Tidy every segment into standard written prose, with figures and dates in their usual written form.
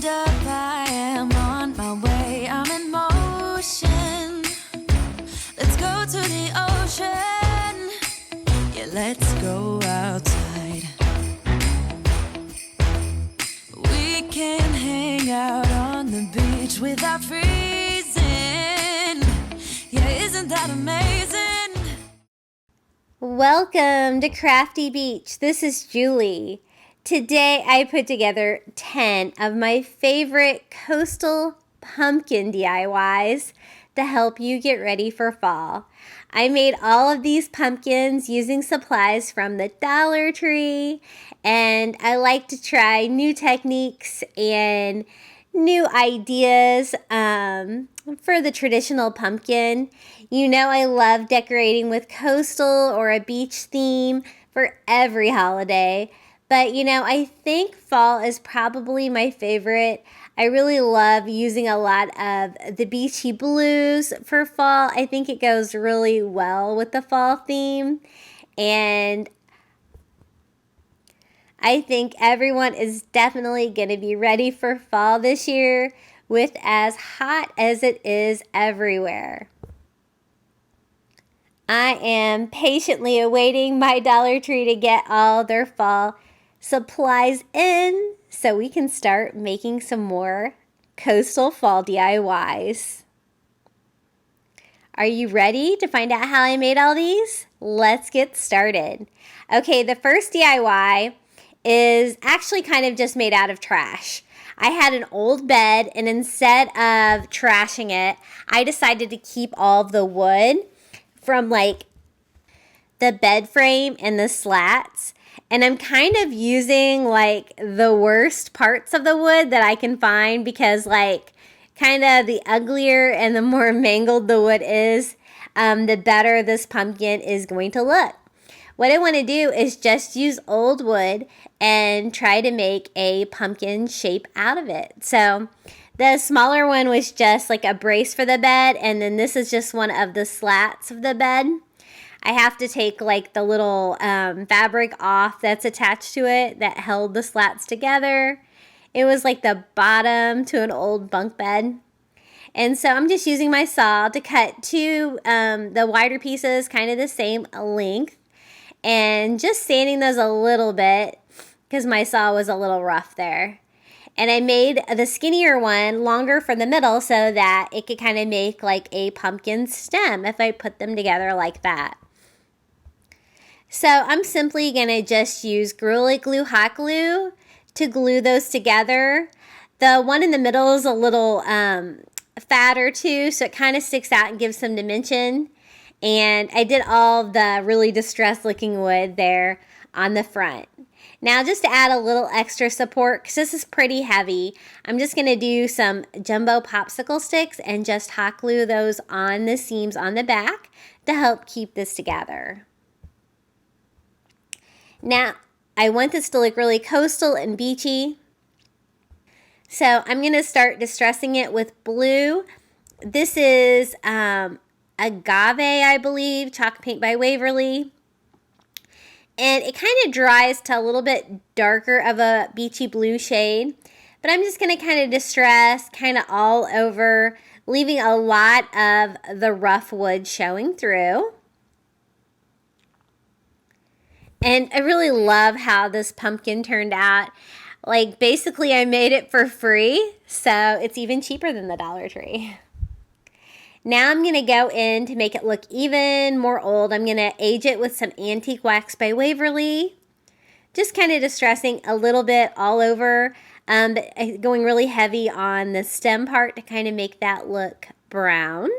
hold up, I am on my way, I'm in motion. Let's go to the ocean, yeah, let's go outside. We can hang out on the beach without freezing, yeah, isn't that amazing? Welcome to Crafty Beach. This is Julie. Today I put together 10 of my favorite coastal pumpkin DIYs to help you get ready for fall. I made all of these pumpkins using supplies from the Dollar Tree, and I like to try new techniques and new ideas for the traditional pumpkin. You know I love decorating with coastal or a beach theme for every holiday. But, you know, I think fall is probably my favorite. I really love using a lot of the beachy blues for fall. I think it goes really well with the fall theme. And I think everyone is definitely going to be ready for fall this year with as hot as it is everywhere. I am patiently awaiting my Dollar Tree to get all their fall supplies in so we can start making some more coastal fall DIYs. Are you ready to find out how I made all these? Let's get started. Okay, the first DIY is actually kind of just made out of trash. I had an old bed, and instead of trashing it, I decided to keep all the wood from like the bed frame and the slats. And I'm kind of using like the worst parts of the wood that I can find because like kind of the uglier and the more mangled the wood is, the better this pumpkin is going to look. What I want to do is just use old wood and try to make a pumpkin shape out of it. So the smaller one was just like a brace for the bed, and then this is just one of the slats of the bed. I have to take like the little fabric off that's attached to it that held the slats together. It was like the bottom to an old bunk bed. And so I'm just using my saw to cut two the wider pieces, kind of the same length, and just sanding those a little bit because my saw was a little rough there. And I made the skinnier one longer for the middle so that it could kind of make like a pumpkin stem if I put them together like that. So I'm simply going to just use Gorilla Glue hot glue to glue those together. The one in the middle is a little fatter too, so it kind of sticks out and gives some dimension. And I did all the really distressed looking wood there on the front. Now just to add a little extra support, because this is pretty heavy, I'm just going to do some jumbo popsicle sticks and just hot glue those on the seams on the back to help keep this together. Now, I want this to look really coastal and beachy. So I'm going to start distressing it with blue. This is Agave, I believe, chalk paint by Waverly. And it kind of dries to a little bit darker of a beachy blue shade. But I'm just going to kind of distress kind of all over, leaving a lot of the rough wood showing through. And I really love how this pumpkin turned out. Like basically I made it for free, so it's even cheaper than the Dollar Tree. Now I'm going to go in to make it look even more old. I'm going to age it with some Antique Wax by Waverly. Just kind of distressing a little bit all over, but going really heavy on the stem part to kind of make that look brown.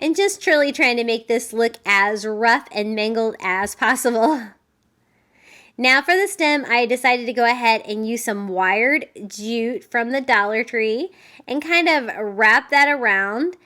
And just truly trying to make this look as rough and mangled as possible. Now for the stem, I decided to go ahead and use some wired jute from the Dollar Tree and kind of wrap that around,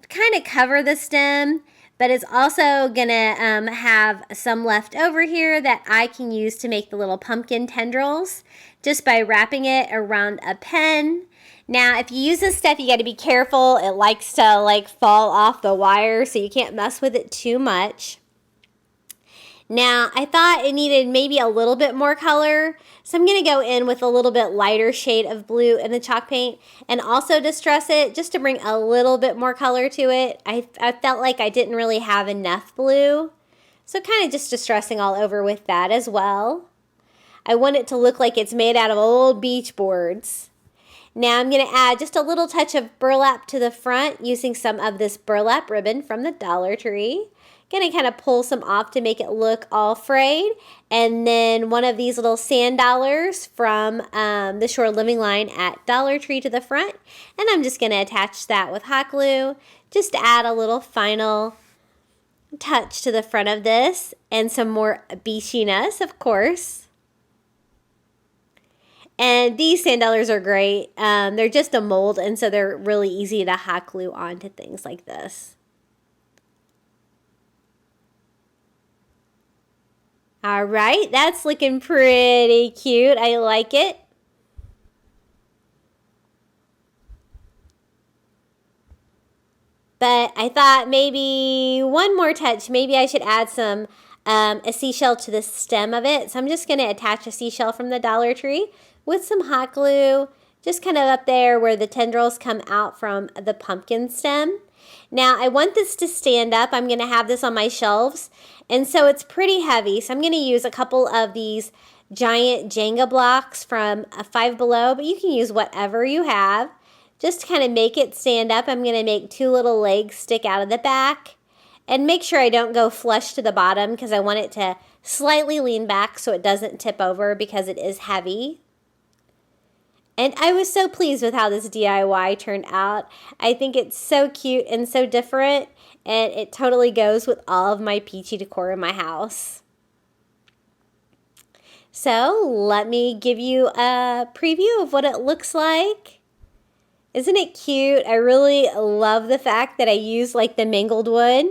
kind of cover the stem, but it's also gonna have some left over here that I can use to make the little pumpkin tendrils just by wrapping it around a pen. Now, if you use this stuff, you got to be careful. It likes to like fall off the wire, so you can't mess with it too much. Now, I thought it needed maybe a little bit more color, so I'm going to go in with a little bit lighter shade of blue in the chalk paint and also distress it just to bring a little bit more color to it. I felt like I didn't really have enough blue, so kind of just distressing all over with that as well. I want it to look like it's made out of old beach boards. Now I'm going to add just a little touch of burlap to the front using some of this burlap ribbon from the Dollar Tree. Going to kind of pull some off to make it look all frayed. And then one of these little sand dollars from the Shore Living line at Dollar Tree to the front. And I'm just going to attach that with hot glue just to add a little final touch to the front of this and some more beachiness, of course. And these sand dollars are great. They're just a mold, and so they're really easy to hot glue onto things like this. All right, that's looking pretty cute. I like it. But I thought maybe one more touch. Maybe I should add some a seashell to the stem of it. So I'm just going to attach a seashell from the Dollar Tree with some hot glue, just kind of up there where the tendrils come out from the pumpkin stem. Now I want this to stand up. I'm going to have this on my shelves, and so it's pretty heavy. So I'm going to use a couple of these giant Jenga blocks from Five Below, but you can use whatever you have. Just to kind of make it stand up, I'm going to make two little legs stick out of the back. And make sure I don't go flush to the bottom because I want it to slightly lean back so it doesn't tip over because it is heavy. And I was so pleased with how this DIY turned out. I think it's so cute and so different, and it totally goes with all of my peachy decor in my house. So let me give you a preview of what it looks like. Isn't it cute? I really love the fact that I used like the mingled wood,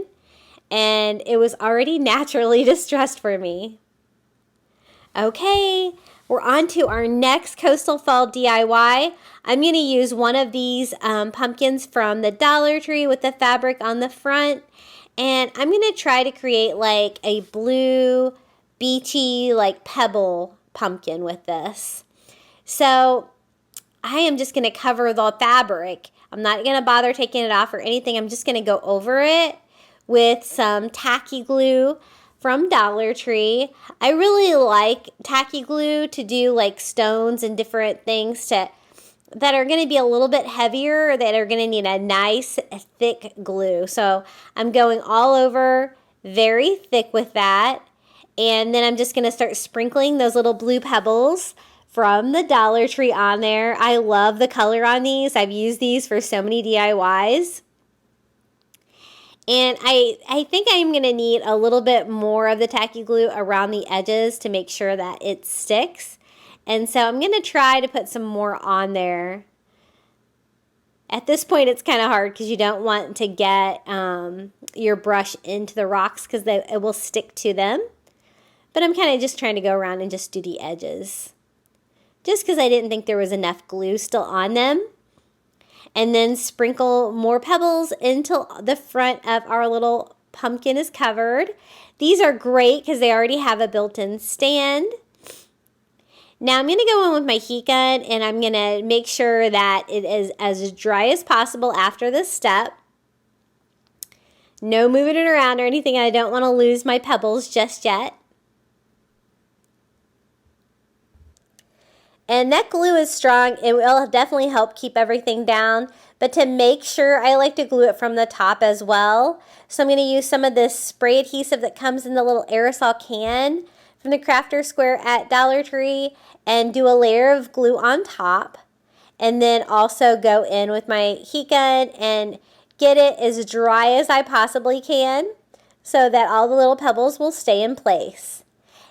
and it was already naturally distressed for me. Okay, we're on to our next coastal fall DIY. I'm going to use one of these pumpkins from the Dollar Tree with the fabric on the front, and I'm going to try to create like a blue, beachy, like pebble pumpkin with this. So I am just going to cover the fabric. I'm not going to bother taking it off or anything. I'm just going to go over it with some tacky glue from Dollar Tree. I really like tacky glue to do like stones and different things that are going to be a little bit heavier, that are going to need a nice thick glue. So I'm going all over very thick with that. And then I'm just going to start sprinkling those little blue pebbles from the Dollar Tree on there. I love the color on these. I've used these for so many DIYs. And I think I'm going to need a little bit more of the tacky glue around the edges to make sure that it sticks. And so I'm going to try to put some more on there. At this point, it's kind of hard because you don't want to get your brush into the rocks because it will stick to them. But I'm kind of just trying to go around and just do the edges, just because I didn't think there was enough glue still on them. And then sprinkle more pebbles until the front of our little pumpkin is covered. These are great because they already have a built-in stand. Now I'm going to go in with my heat gun, and I'm going to make sure that it is as dry as possible after this step. No moving it around or anything. I don't want to lose my pebbles just yet. And that glue is strong. It will definitely help keep everything down. But to make sure, I like to glue it from the top as well. So I'm going to use some of this spray adhesive that comes in the little aerosol can from the Crafter Square at Dollar Tree and do a layer of glue on top. And then also go in with my heat gun and get it as dry as I possibly can so that all the little pebbles will stay in place.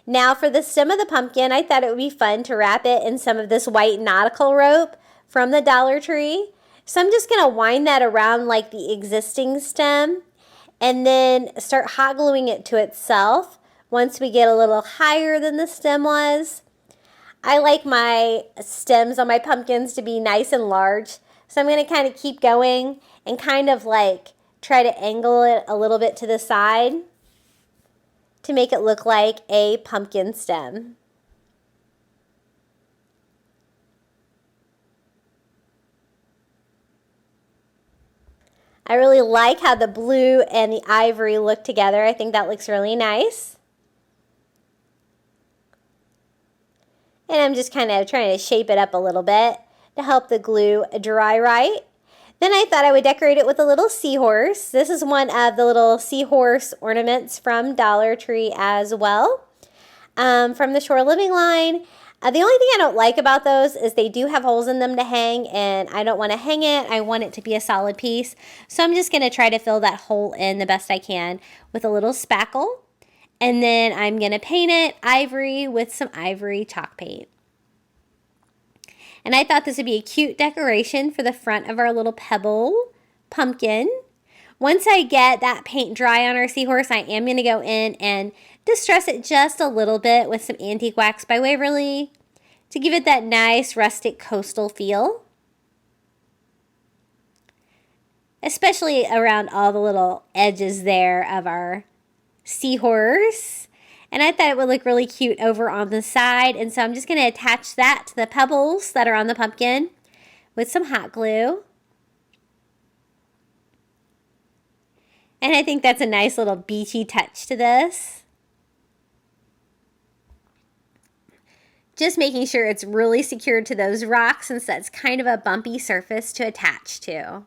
Now for the stem of the pumpkin, I thought it would be fun to wrap it in some of this white nautical rope from the Dollar Tree. So I'm just going to wind that around like the existing stem and then start hot gluing it to itself once we get a little higher than the stem was. I like my stems on my pumpkins to be nice and large, so I'm going to kind of keep going and kind of like try to angle it a little bit to the side. to make it look like a pumpkin stem. I really like how the blue and the ivory look together. I think that looks really nice. And I'm just kind of trying to shape it up a little bit to help the glue dry right. Then I thought I would decorate it with a little seahorse. This is one of the little seahorse ornaments from Dollar Tree as well, from the Shore Living line. The only thing I don't like about those is they do have holes in them to hang, and I don't want to hang it. I want it to be a solid piece. So I'm just going to try to fill that hole in the best I can with a little spackle. And then I'm going to paint it ivory with some ivory chalk paint. And I thought this would be a cute decoration for the front of our little Pebble pumpkin. Once I get that paint dry on our seahorse, I am going to go in and distress it just a little bit with some Antique Wax by Waverly to give it that nice rustic coastal feel. Especially around all the little edges there of our seahorse. And I thought it would look really cute over on the side. And so I'm just going to attach that to the pebbles that are on the pumpkin with some hot glue. And I think that's a nice little beachy touch to this. Just making sure it's really secured to those rocks since that's kind of a bumpy surface to attach to.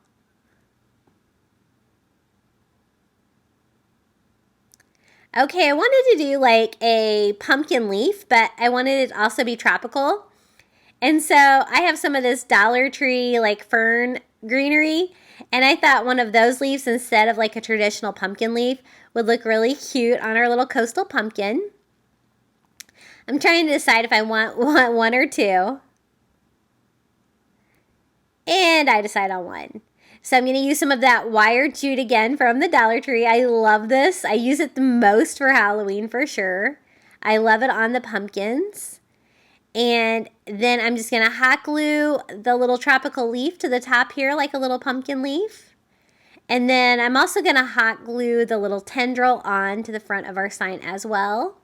Okay, I wanted to do like a pumpkin leaf, but I wanted it to also be tropical. And so I have some of this Dollar Tree like fern greenery, and I thought one of those leaves instead of like a traditional pumpkin leaf would look really cute on our little coastal pumpkin. I'm trying to decide if I want one or two. And I decide on one. So I'm going to use some of that wire jute again from the Dollar Tree. I love this. I use it the most for Halloween for sure. I love it on the pumpkins. And then I'm just going to hot glue the little tropical leaf to the top here like a little pumpkin leaf. And then I'm also going to hot glue the little tendril on to the front of our sign as well.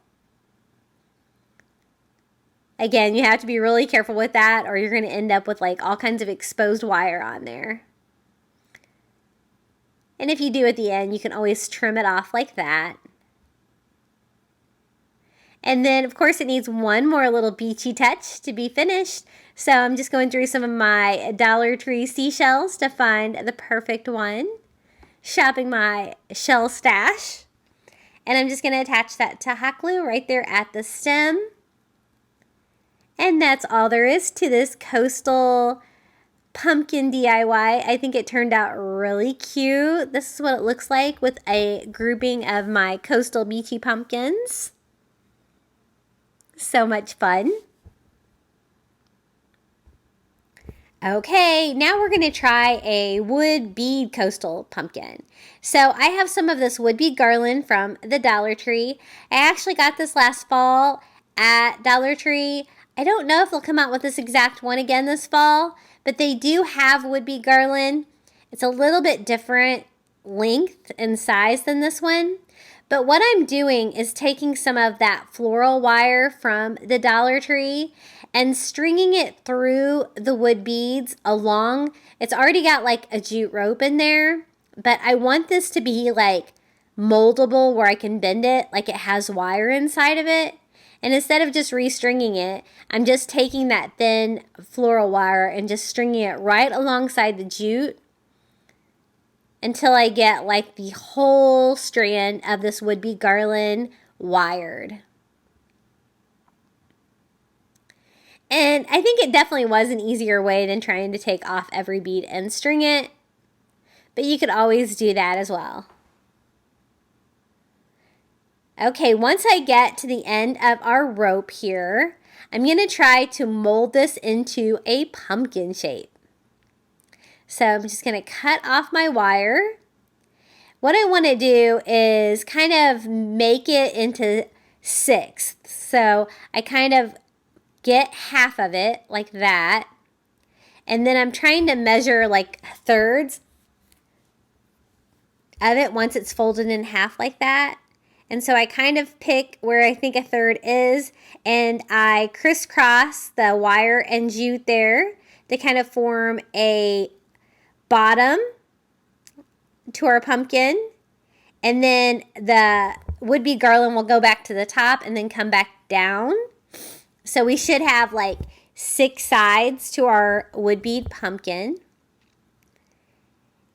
Again, you have to be really careful with that or you're going to end up with like all kinds of exposed wire on there. And if you do at the end, you can always trim it off like that. And then, of course, it needs one more little beachy touch to be finished. So I'm just going through some of my Dollar Tree seashells to find the perfect one. Shopping my shell stash. And I'm just going to attach that to hot glue right there at the stem. And that's all there is to this coastal pumpkin DIY. I think it turned out really cute. This is what it looks like with a grouping of my coastal beachy pumpkins. So much fun. Okay, now we're going to try a wood bead coastal pumpkin. So I have some of this wood bead garland from the Dollar Tree. I actually got this last fall at Dollar Tree. I don't know if they'll come out with this exact one again this fall, but they do have wood bead garland. It's a little bit different length and size than this one. But what I'm doing is taking some of that floral wire from the Dollar Tree and stringing it through the wood beads along. It's already got like a jute rope in there, but I want this to be like moldable where I can bend it like it has wire inside of it. And instead of just restringing it, I'm just taking that thin floral wire and just stringing it right alongside the jute until I get like the whole strand of this wood bead garland wired. And I think it definitely was an easier way than trying to take off every bead and string it, but you could always do that as well. Okay, once I get to the end of our rope here, I'm going to try to mold this into a pumpkin shape. So I'm just going to cut off my wire. What I want to do is kind of make it into sixths. So I kind of get half of it like that. And then I'm trying to measure like thirds of it once it's folded in half like that. And so I kind of pick where I think a third is, and I crisscross the wire and jute there to kind of form a bottom to our pumpkin. And then the would-be garland will go back to the top and then come back down. So we should have like 6 sides to our wood-bead pumpkin.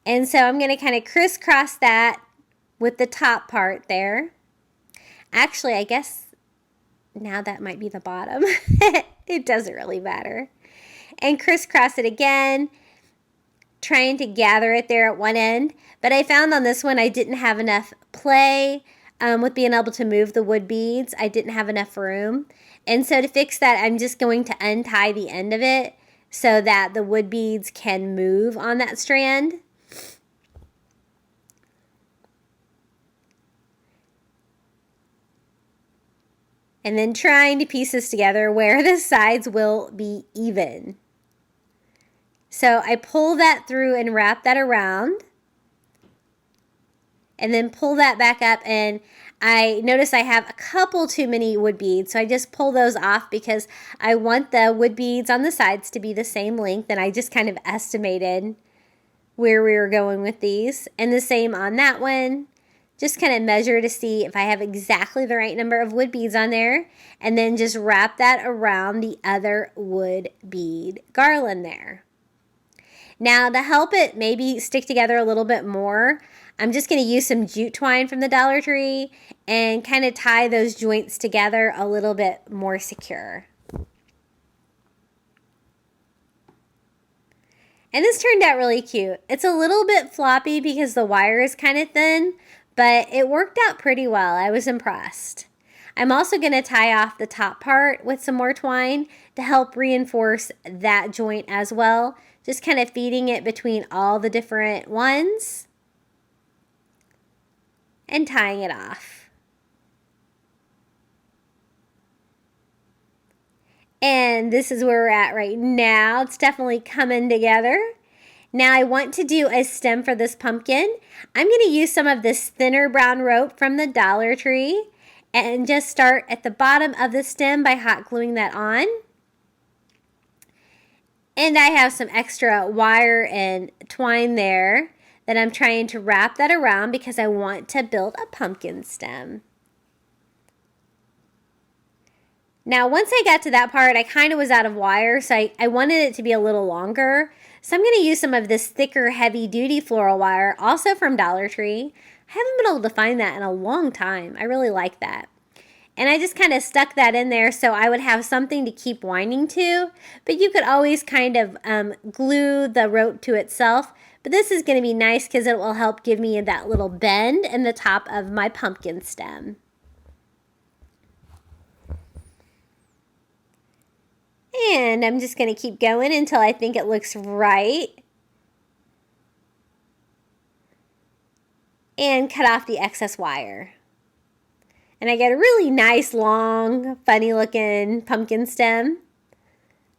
And so I'm going to kind of crisscross that with the top part there. Actually, I guess now that might be the bottom. It doesn't really matter. And crisscross it again, trying to gather it there at one end. But I found on this one I didn't have enough play with being able to move the wood beads. I didn't have enough room. And so to fix that, I'm just going to untie the end of it so that the wood beads can move on that strand. And then trying to piece this together where the sides will be even. So I pull that through and wrap that around. And then pull that back up, and I notice I have a couple too many wood beads. So I just pull those off because I want the wood beads on the sides to be the same length. And I just kind of estimated where we were going with these. And the same on that one. Just kind of measure to see if I have exactly the right number of wood beads on there. And then just wrap that around the other wood bead garland there. Now to help it maybe stick together a little bit more, I'm just going to use some jute twine from the Dollar Tree and kind of tie those joints together a little bit more secure. And this turned out really cute. It's a little bit floppy because the wire is kind of thin, but it worked out pretty well. I was impressed. I'm also going to tie off the top part with some more twine to help reinforce that joint as well. Just kind of feeding it between all the different ones and tying it off. And this is where we're at right now. It's definitely coming together. Now I want to do a stem for this pumpkin. I'm going to use some of this thinner brown rope from the Dollar Tree and just start at the bottom of the stem by hot gluing that on. And I have some extra wire and twine there that I'm trying to wrap that around because I want to build a pumpkin stem. Now once I got to that part, I kind of was out of wire, so I wanted it to be a little longer. So I'm going to use some of this thicker, heavy-duty floral wire, also from Dollar Tree. I haven't been able to find that in a long time. I really like that. And I just kind of stuck that in there so I would have something to keep winding to. But you could always kind of glue the rope to itself. But this is going to be nice because it will help give me that little bend in the top of my pumpkin stem. And I'm just going to keep going until I think it looks right. And cut off the excess wire. And I get a really nice, long, funny looking pumpkin stem.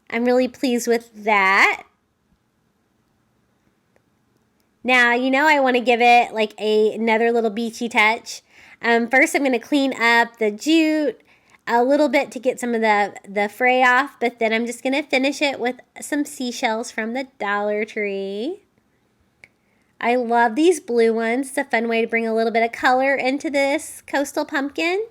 I'm really pleased with that. Now, you know I want to give it like another little beachy touch. First, I'm going to clean up the jute a little bit to get some of the fray off, but then I'm just going to finish it with some seashells from the Dollar Tree. I love these blue ones. It's a fun way to bring a little bit of color into this coastal pumpkin.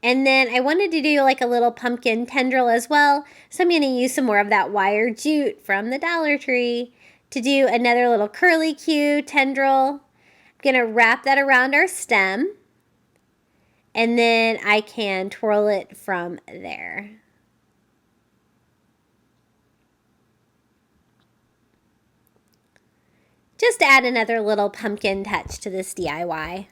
And then I wanted to do like a little pumpkin tendril as well. So I'm going to use some more of that wire jute from the Dollar Tree to do another little curly Q tendril. I'm going to wrap that around our stem. And then I can twirl it from there. Just to add another little pumpkin touch to this DIY.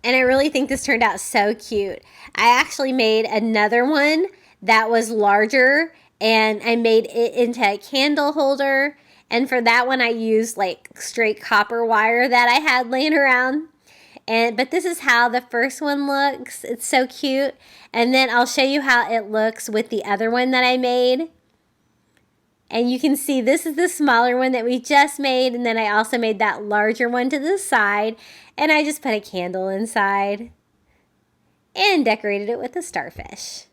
And I really think this turned out so cute. I actually made another one that was larger and I made it into a candle holder. And for that one I used like straight copper wire that I had laying around. But this is how the first one looks. It's so cute. And then I'll show you how it looks with the other one that I made. And you can see this is the smaller one that we just made. And then I also made that larger one to the side. And I just put a candle inside and decorated it with a starfish.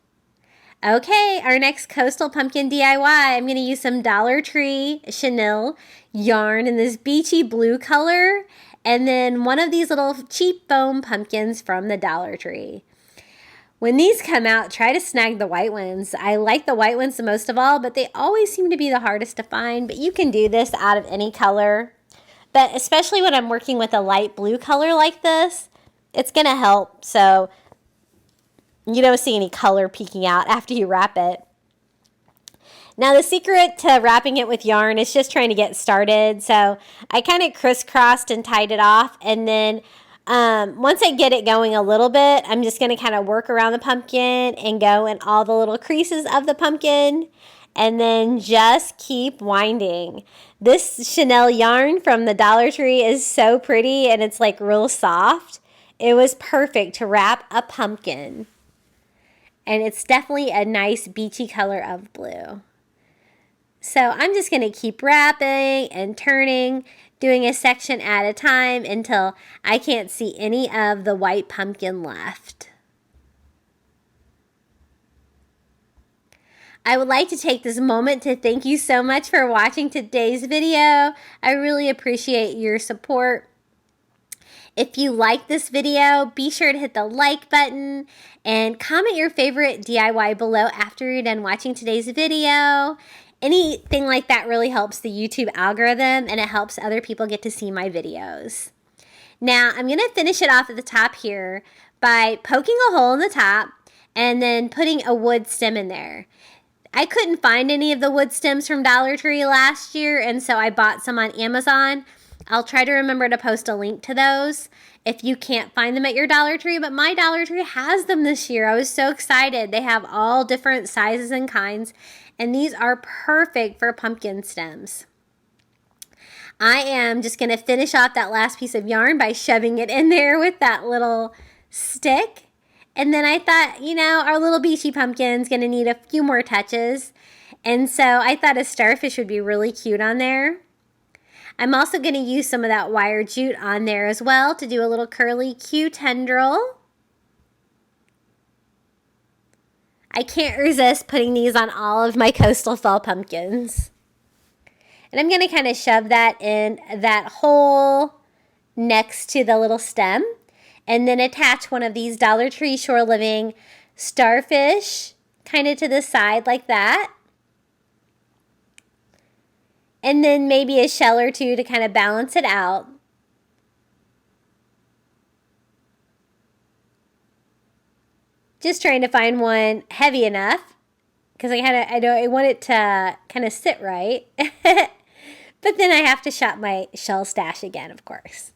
Okay, our next coastal pumpkin DIY, I'm going to use some Dollar Tree Chenille yarn in this beachy blue color, and then one of these little cheap foam pumpkins from the Dollar Tree. When these come out, try to snag the white ones. I like the white ones the most of all, but they always seem to be the hardest to find, but you can do this out of any color. But especially when I'm working with a light blue color like this, it's going to help, so you don't see any color peeking out after you wrap it. Now the secret to wrapping it with yarn is just trying to get started. So I kind of crisscrossed and tied it off. And then once I get it going a little bit, I'm just going to kind of work around the pumpkin and go in all the little creases of the pumpkin. And then just keep winding. This Chenille yarn from the Dollar Tree is so pretty and it's like real soft. It was perfect to wrap a pumpkin. And it's definitely a nice beachy color of blue. So I'm just going to keep wrapping and turning, doing a section at a time until I can't see any of the white pumpkin left. I would like to take this moment to thank you so much for watching today's video. I really appreciate your support. If you like this video, be sure to hit the like button and comment your favorite DIY below after you're done watching today's video. Anything like that really helps the YouTube algorithm and it helps other people get to see my videos. Now, I'm going to finish it off at the top here by poking a hole in the top and then putting a wood stem in there. I couldn't find any of the wood stems from Dollar Tree last year, and so I bought some on Amazon. I'll try to remember to post a link to those if you can't find them at your Dollar Tree, but my Dollar Tree has them this year. I was so excited. They have all different sizes and kinds, and these are perfect for pumpkin stems. I am just going to finish off that last piece of yarn by shoving it in there with that little stick. And then I thought, you know, our little beachy pumpkin's going to need a few more touches. And so I thought a starfish would be really cute on there. I'm also going to use some of that wire jute on there as well to do a little curly Q tendril. I can't resist putting these on all of my coastal fall pumpkins. And I'm going to kind of shove that in that hole next to the little stem. And then attach one of these Dollar Tree Shore Living starfish kind of to the side like that. And then maybe a shell or two to kind of balance it out. Just trying to find one heavy enough because I want it to kind of sit right. But then I have to shop my shell stash again, of course.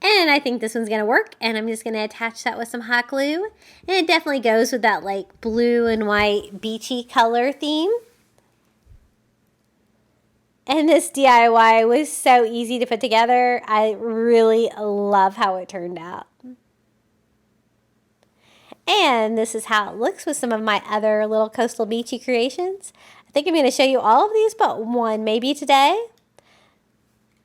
And I think this one's going to work, and I'm just going to attach that with some hot glue. And it definitely goes with that like blue and white beachy color theme. And this DIY was so easy to put together. I really love how it turned out. And this is how it looks with some of my other little coastal beachy creations. I think I'm going to show you all of these but one maybe today.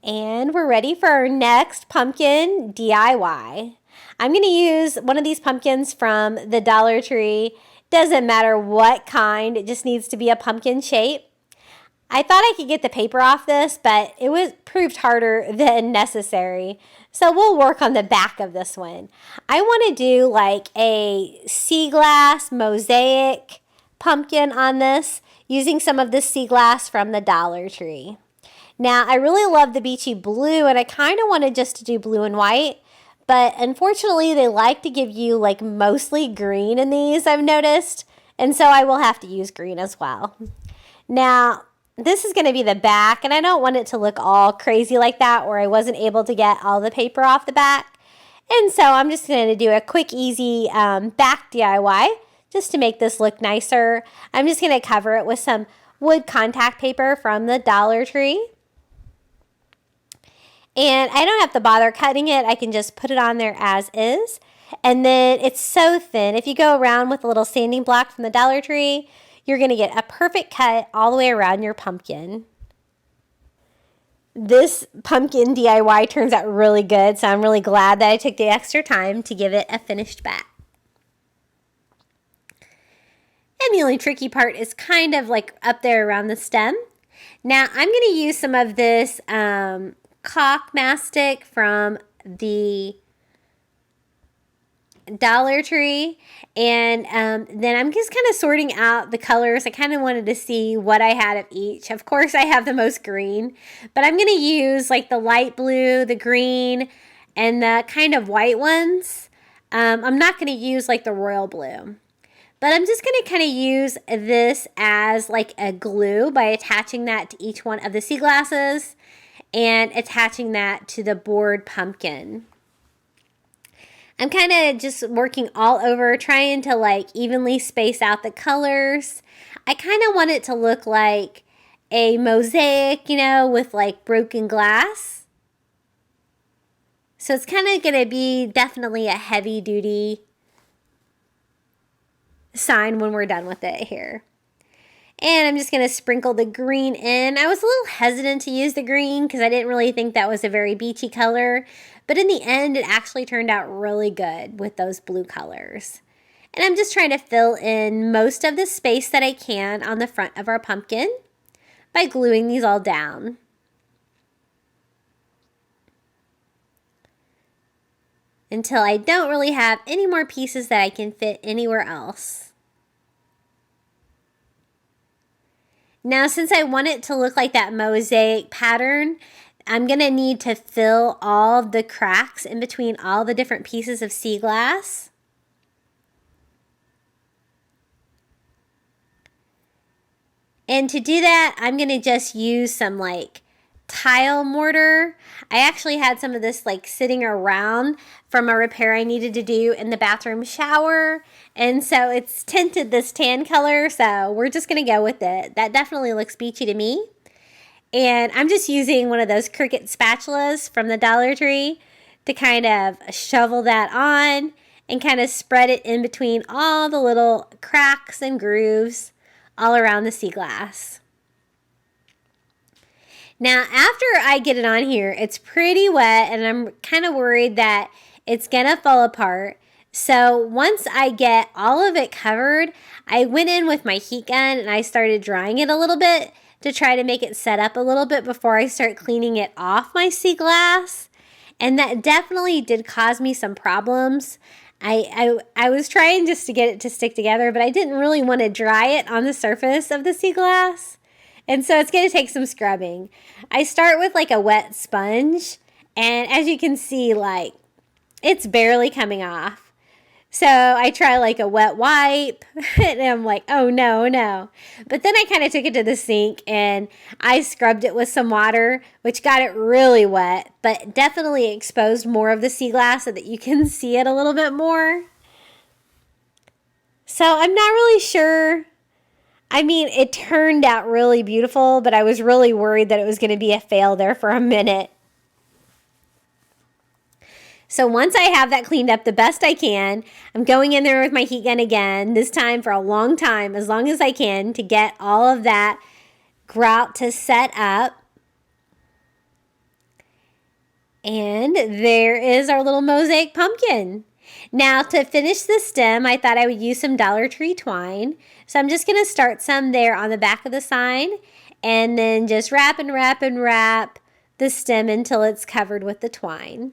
And we're ready for our next pumpkin DIY. I'm going to use one of these pumpkins from the Dollar Tree. Doesn't matter what kind, it just needs to be a pumpkin shape. I thought I could get the paper off this, but it proved harder than necessary. So we'll work on the back of this one. I want to do like a sea glass mosaic pumpkin on this using some of the sea glass from the Dollar Tree. Now, I really love the beachy blue, and I kind of wanted just to do blue and white, but unfortunately, they like to give you like mostly green in these, I've noticed, and so I will have to use green as well. Now, this is going to be the back, and I don't want it to look all crazy like that where I wasn't able to get all the paper off the back, and so I'm just going to do a quick, easy back DIY just to make this look nicer. I'm just going to cover it with some wood contact paper from the Dollar Tree. And I don't have to bother cutting it. I can just put it on there as is. And then it's so thin. If you go around with a little sanding block from the Dollar Tree, you're going to get a perfect cut all the way around your pumpkin. This pumpkin DIY turns out really good, so I'm really glad that I took the extra time to give it a finished back. And the only tricky part is kind of like up there around the stem. Now I'm going to use some of this caulk mastic from the Dollar Tree, and then I'm just kind of sorting out the colors. I kind of wanted to see what I had of each. Of course, I have the most green, but I'm going to use like the light blue, the green, and the kind of white ones. I'm not going to use like the royal blue, but I'm just going to kind of use this as like a glue by attaching that to each one of the sea glasses and attaching that to the board pumpkin. I'm kind of just working all over, trying to like evenly space out the colors. I kind of want it to look like a mosaic, you know, with like broken glass. So it's kind of going to be definitely a heavy duty sign when we're done with it here. And I'm just going to sprinkle the green in. I was a little hesitant to use the green because I didn't really think that was a very beachy color. But in the end, it actually turned out really good with those blue colors. And I'm just trying to fill in most of the space that I can on the front of our pumpkin by gluing these all down. Until I don't really have any more pieces that I can fit anywhere else. Now, since I want it to look like that mosaic pattern, I'm going to need to fill all the cracks in between all the different pieces of sea glass. And to do that, I'm going to just use some like tile mortar. I actually had some of this like sitting around from a repair I needed to do in the bathroom shower. And so it's tinted this tan color, so we're just going to go with it. That definitely looks beachy to me. And I'm just using one of those Cricut spatulas from the Dollar Tree to kind of shovel that on and kind of spread it in between all the little cracks and grooves all around the sea glass. Now, after I get it on here, it's pretty wet and I'm kind of worried that it's going to fall apart. So once I get all of it covered, I went in with my heat gun and I started drying it a little bit to try to make it set up a little bit before I start cleaning it off my sea glass. And that definitely did cause me some problems. I was trying just to get it to stick together, but I didn't really want to dry it on the surface of the sea glass. And so it's going to take some scrubbing. I start with like a wet sponge, and as you can see, like it's barely coming off. So I try like a wet wipe, and I'm like, oh no, no. But then I kind of took it to the sink, and I scrubbed it with some water, which got it really wet, but definitely exposed more of the sea glass so that you can see it a little bit more. So I'm not really sure. I mean, it turned out really beautiful, but I was really worried that it was going to be a fail there for a minute. So once I have that cleaned up the best I can, I'm going in there with my heat gun again, this time for a long time, as long as I can, to get all of that grout to set up. And there is our little mosaic pumpkin. Now, to finish the stem, I thought I would use some Dollar Tree twine. So I'm just going to start some there on the back of the sign and then just wrap and wrap and wrap the stem until it's covered with the twine.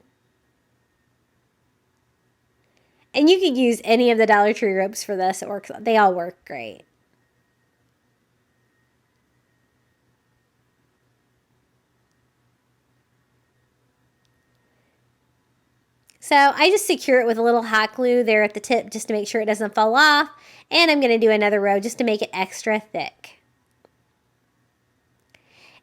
And you could use any of the Dollar Tree ropes for this. It works. They all work great. So I just secure it with a little hot glue there at the tip just to make sure it doesn't fall off. And I'm going to do another row just to make it extra thick.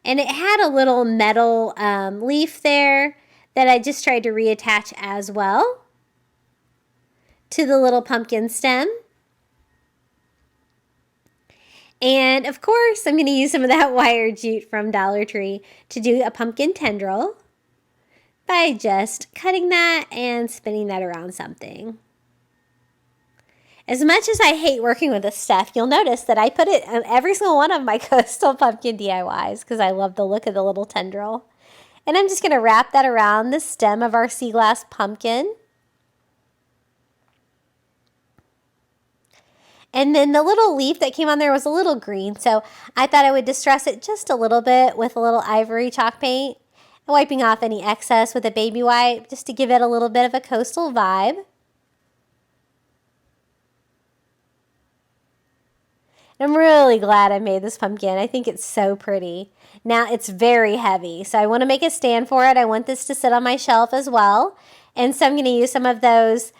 And it had a little metal leaf there that I just tried to reattach as well to the little pumpkin stem. And of course, I'm going to use some of that wire jute from Dollar Tree to do a pumpkin tendril by just cutting that and spinning that around something. As much as I hate working with this stuff, you'll notice that I put it on every single one of my coastal pumpkin DIYs because I love the look of the little tendril. And I'm just going to wrap that around the stem of our sea glass pumpkin. And then the little leaf that came on there was a little green, so I thought I would distress it just a little bit with a little ivory chalk paint, wiping off any excess with a baby wipe just to give it a little bit of a coastal vibe. I'm really glad I made this pumpkin. I think it's so pretty. Now it's very heavy, so I want to make a stand for it. I want this to sit on my shelf as well. And so I'm going to use some of those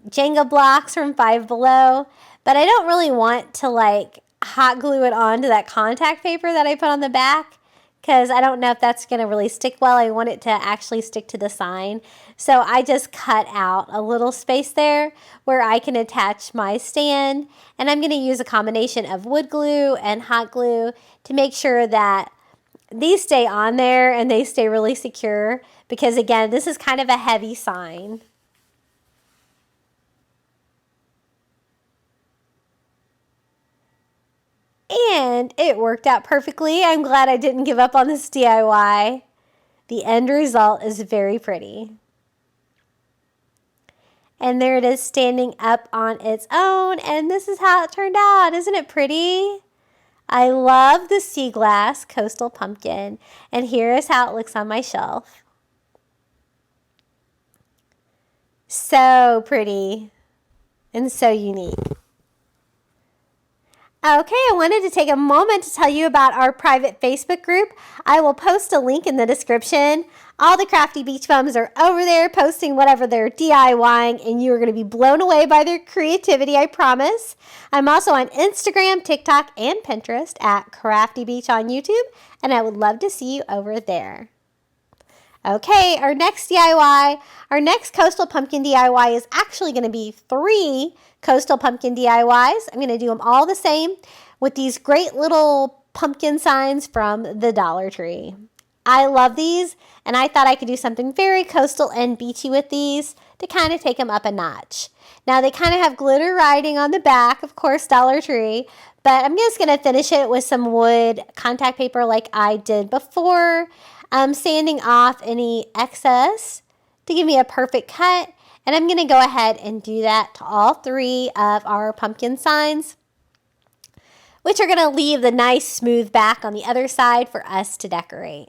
Jenga blocks from Five Below. But I don't really want to like hot glue it onto that contact paper that I put on the back, because I don't know if that's going to really stick well. I want it to actually stick to the sign. So I just cut out a little space there where I can attach my stand. And I'm going to use a combination of wood glue and hot glue to make sure that these stay on there and they stay really secure. Because again, this is kind of a heavy sign. And it worked out perfectly. I'm glad I didn't give up on this DIY. The end result is very pretty. And there it is standing up on its own. And this is how it turned out. Isn't it pretty? I love the sea glass coastal pumpkin. And here is how it looks on my shelf. So pretty and so unique. Okay, I wanted to take a moment to tell you about our private Facebook group. I will post a link in the description. All the Crafty Beach Bums are over there posting whatever they're DIYing, and you are going to be blown away by their creativity, I promise. I'm also on Instagram, TikTok, and Pinterest at Crafty Beach on YouTube, and I would love to see you over there. Okay, our next DIY, our next coastal pumpkin DIY is actually going to be 3 coastal pumpkin DIYs. I'm going to do them all the same with these great little pumpkin signs from the Dollar Tree. I love these, and I thought I could do something very coastal and beachy with these to kind of take them up a notch. Now, they kind of have glitter writing on the back, of course, Dollar Tree, but I'm just going to finish it with some wood contact paper like I did before. Sanding off any excess to give me a perfect cut. And I'm going to go ahead and do that to all 3 of our pumpkin signs, which are going to leave the nice smooth back on the other side for us to decorate.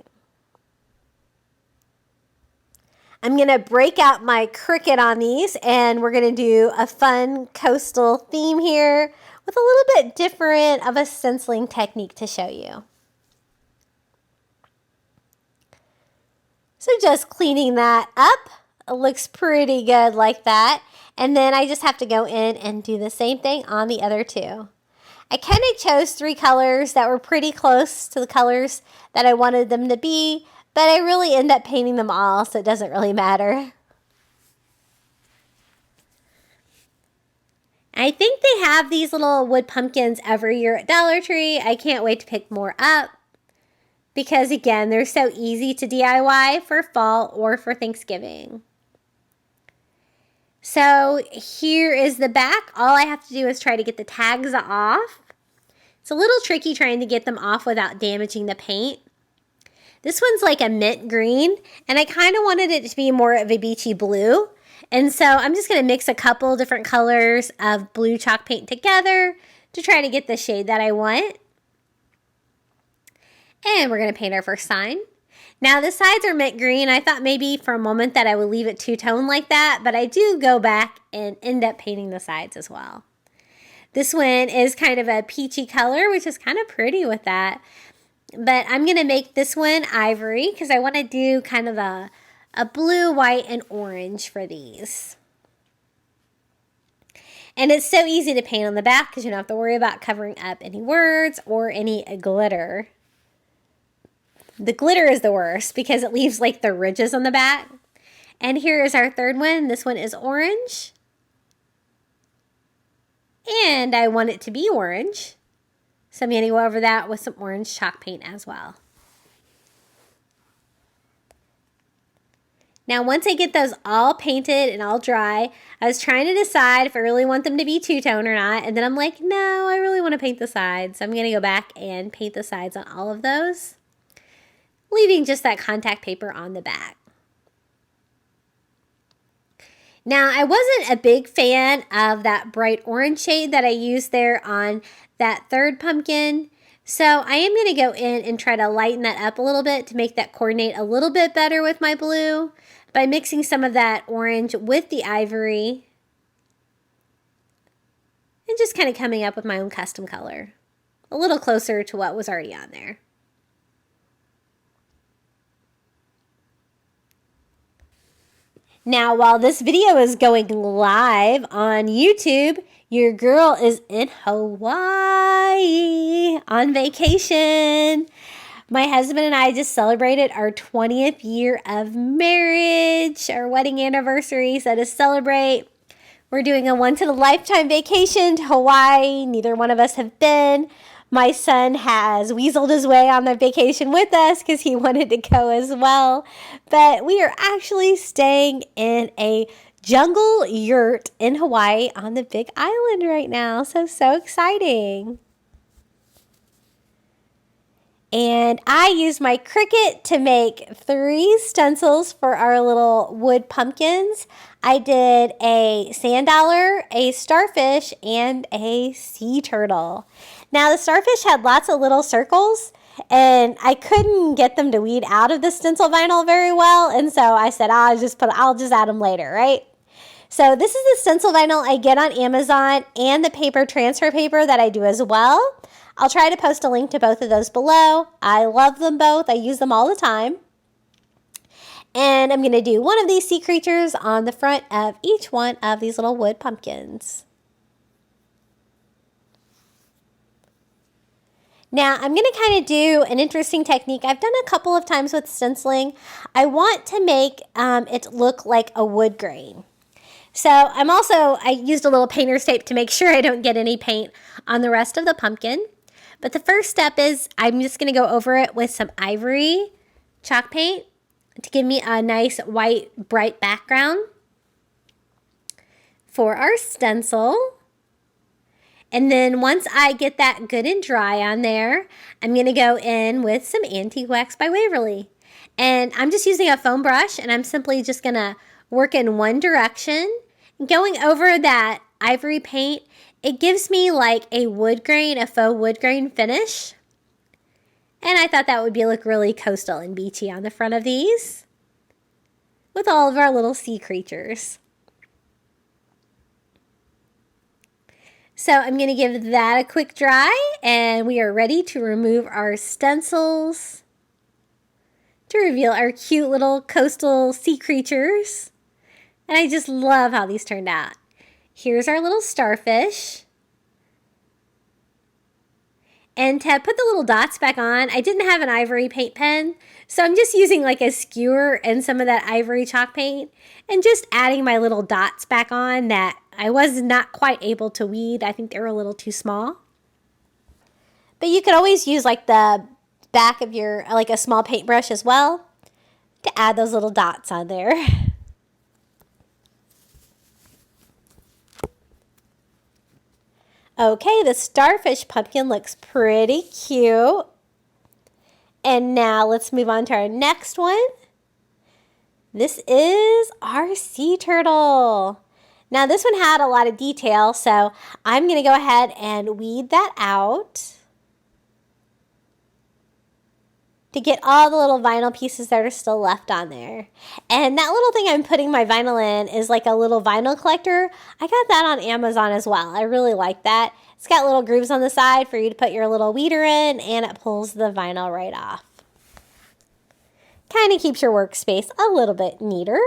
I'm going to break out my Cricut on these, and we're going to do a fun coastal theme here with a little bit different of a stenciling technique to show you. So just cleaning that up, it looks pretty good like that. And then I just have to go in and do the same thing on the other 2. I kind of chose 3 colors that were pretty close to the colors that I wanted them to be, but I really end up painting them all, so it doesn't really matter. I think they have these little wood pumpkins every year at Dollar Tree. I can't wait to pick more up, because again, they're so easy to DIY for fall or for Thanksgiving. So here is the back. All I have to do is try to get the tags off. It's a little tricky trying to get them off without damaging the paint. This one's like a mint green, and I kind of wanted it to be more of a beachy blue. And so I'm just going to mix a couple different colors of blue chalk paint together to try to get the shade that I want. And we're going to paint our first sign. Now the sides are mint green. I thought maybe for a moment that I would leave it two-tone like that, but I do go back and end up painting the sides as well. This one is kind of a peachy color, which is kind of pretty with that. But I'm going to make this one ivory because I want to do kind of a blue, white, and orange for these. And it's so easy to paint on the back because you don't have to worry about covering up any words or any glitter. The glitter is the worst because it leaves like the ridges on the back. And here is our third one. This one is orange. And I want it to be orange. So I'm going to go over that with some orange chalk paint as well. Now, once I get those all painted and all dry, I was trying to decide if I really want them to be two-tone or not. And then I'm like, no, I really want to paint the sides. So I'm going to go back and paint the sides on all of those, leaving just that contact paper on the back. Now, I wasn't a big fan of that bright orange shade that I used there on that third pumpkin. So I am going to go in and try to lighten that up a little bit to make that coordinate a little bit better with my blue by mixing some of that orange with the ivory and just kind of coming up with my own custom color, a little closer to what was already on there. Now, while this video is going live on YouTube, your girl is in Hawaii on vacation. My husband and I just celebrated our 20th year of marriage, our wedding anniversary. So to celebrate, we're doing a once-in-a-lifetime vacation to Hawaii. Neither one of us have been. My son has weaseled his way on the vacation with us because he wanted to go as well. But we are actually staying in a jungle yurt in Hawaii on the Big Island right now. So exciting. And I used my Cricut to make 3 stencils for our little wood pumpkins. I did a sand dollar, a starfish, and a sea turtle. Now the starfish had lots of little circles, and I couldn't get them to weed out of the stencil vinyl very well, and so I said, I'll just add them later, right? So this is the stencil vinyl I get on Amazon and the paper transfer paper that I do as well. I'll try to post a link to both of those below. I love them both. I use them all the time. And I'm going to do one of these sea creatures on the front of each one of these little wood pumpkins. Now, I'm going to kind of do an interesting technique I've done a couple of times with stenciling. I want to make it look like a wood grain. So I used a little painter's tape to make sure I don't get any paint on the rest of the pumpkin. But the first step is I'm just going to go over it with some ivory chalk paint to give me a nice white bright background for our stencil. And then once I get that good and dry on there, I'm going to go in with some Antique Wax by Waverly. And I'm just using a foam brush, and I'm simply just going to work in one direction. Going over that ivory paint, it gives me like a wood grain, a faux wood grain finish. And I thought that would look really coastal and beachy on the front of these with all of our little sea creatures. So I'm going to give that a quick dry, and we are ready to remove our stencils to reveal our cute little coastal sea creatures. And I just love how these turned out. Here's our little starfish. And to put the little dots back on, I didn't have an ivory paint pen, so I'm just using like a skewer and some of that ivory chalk paint and just adding my little dots back on that I was not quite able to weed. I think they were a little too small. But you could always use like the back of your, like a small paintbrush as well to add those little dots on there. Okay, the starfish pumpkin looks pretty cute. And now let's move on to our next one. This is our sea turtle. Now this one had a lot of detail, so I'm going to go ahead and weed that out to get all the little vinyl pieces that are still left on there. And that little thing I'm putting my vinyl in is like a little vinyl collector. I got that on Amazon as well. I really like that. It's got little grooves on the side for you to put your little weeder in, and it pulls the vinyl right off. Kind of keeps your workspace a little bit neater.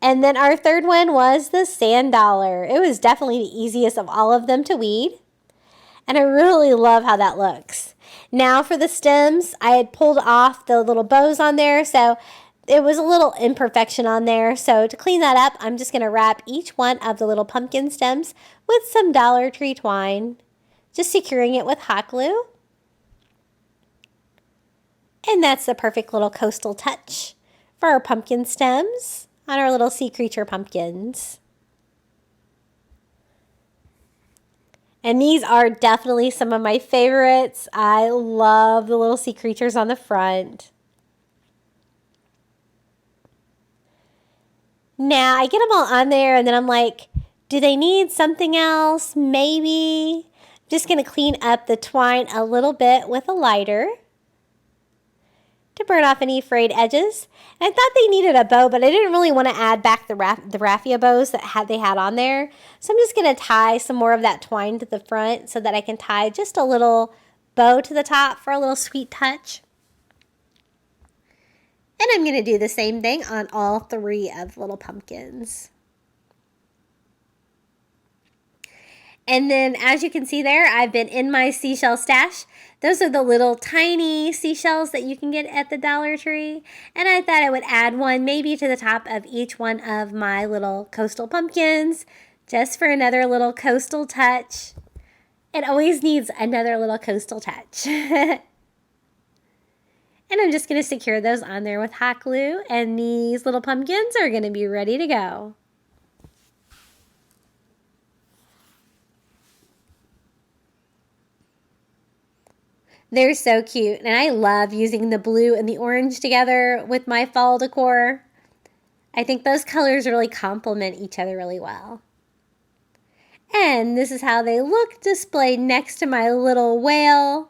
And then our third one was the sand dollar. It was definitely the easiest of all of them to weed. And I really love how that looks. Now for the stems, I had pulled off the little bows on there, so it was a little imperfection on there. So to clean that up, I'm just going to wrap each one of the little pumpkin stems with some Dollar Tree twine, just securing it with hot glue. And that's the perfect little coastal touch for our pumpkin stems on our little sea creature pumpkins. And these are definitely some of my favorites. I love the little sea creatures on the front. Now, I get them all on there, and then I'm like, do they need something else? Maybe. I'm just going to clean up the twine a little bit with a lighter to burn off any frayed edges. And I thought they needed a bow, but I didn't really want to add back the raffia bows that they had on there. So I'm just going to tie some more of that twine to the front so that I can tie just a little bow to the top for a little sweet touch. And I'm going to do the same thing on all 3 of the little pumpkins. And then as you can see there, I've been in my seashell stash. Those are the little tiny seashells that you can get at the Dollar Tree. And I thought I would add one maybe to the top of each one of my little coastal pumpkins, just for another little coastal touch. It always needs another little coastal touch. And I'm just going to secure those on there with hot glue, and these little pumpkins are going to be ready to go. They're so cute, and I love using the blue and the orange together with my fall decor. I think those colors really complement each other really well. And this is how they look displayed next to my little whale.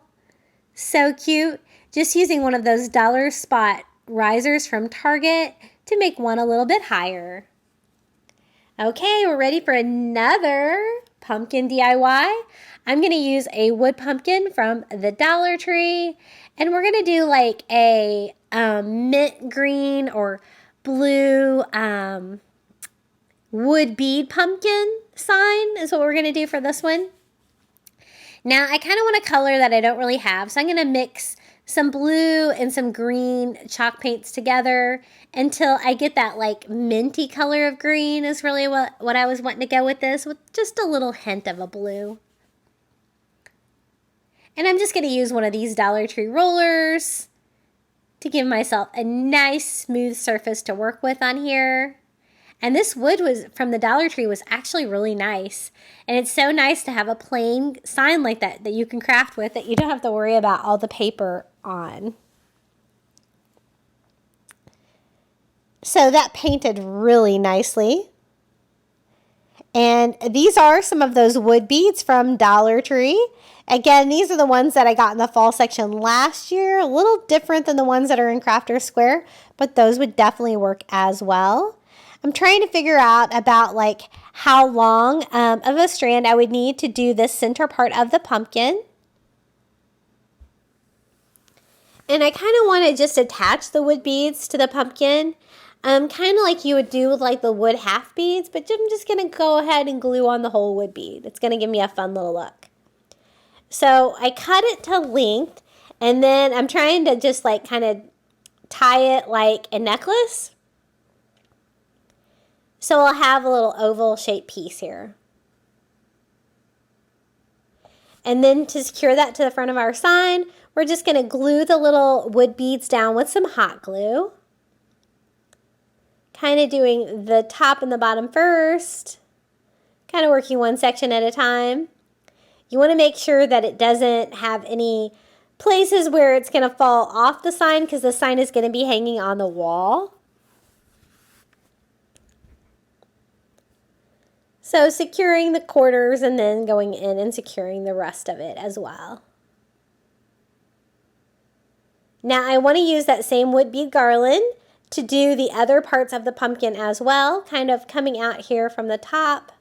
So cute. Just using one of those dollar spot risers from Target to make one a little bit higher. Okay, we're ready for another pumpkin DIY. I'm going to use a wood pumpkin from the Dollar Tree, and we're going to do like a mint green or blue wood bead pumpkin sign is what we're going to do for this one. Now, I kind of want a color that I don't really have, so I'm going to mix some blue and some green chalk paints together until I get that like minty color of green is really what I was wanting to go with this, with just a little hint of a blue. And I'm just going to use one of these Dollar Tree rollers to give myself a nice smooth surface to work with on here. And this wood was from the Dollar Tree was actually really nice. And it's so nice to have a plain sign like that you can craft with, that you don't have to worry about all the paper on. So that painted really nicely. And these are some of those wood beads from Dollar Tree. Again, these are the ones that I got in the fall section last year. A little different than the ones that are in Crafter's Square, but those would definitely work as well. I'm trying to figure out about like how long of a strand I would need to do this center part of the pumpkin. And I kind of want to just attach the wood beads to the pumpkin, kind of like you would do with like the wood half beads, but I'm just going to go ahead and glue on the whole wood bead. It's going to give me a fun little look. So I cut it to length, and then I'm trying to just like kind of tie it like a necklace. So I'll have a little oval shaped piece here. And then to secure that to the front of our sign, we're just going to glue the little wood beads down with some hot glue. Kind of doing the top and the bottom first. Kind of working one section at a time. You want to make sure that it doesn't have any places where it's going to fall off the sign, because the sign is going to be hanging on the wall. So securing the quarters and then going in and securing the rest of it as well. Now I want to use that same wood bead garland to do the other parts of the pumpkin as well, kind of coming out here from the top.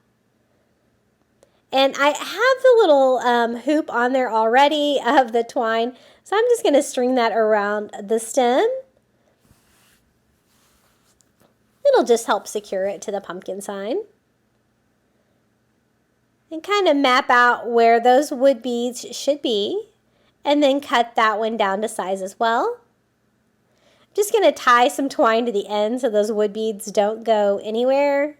And I have the little hoop on there already of the twine, so I'm just going to string that around the stem. It'll just help secure it to the pumpkin sign. And kind of map out where those wood beads should be, and then cut that one down to size as well. I'm just going to tie some twine to the end so those wood beads don't go anywhere.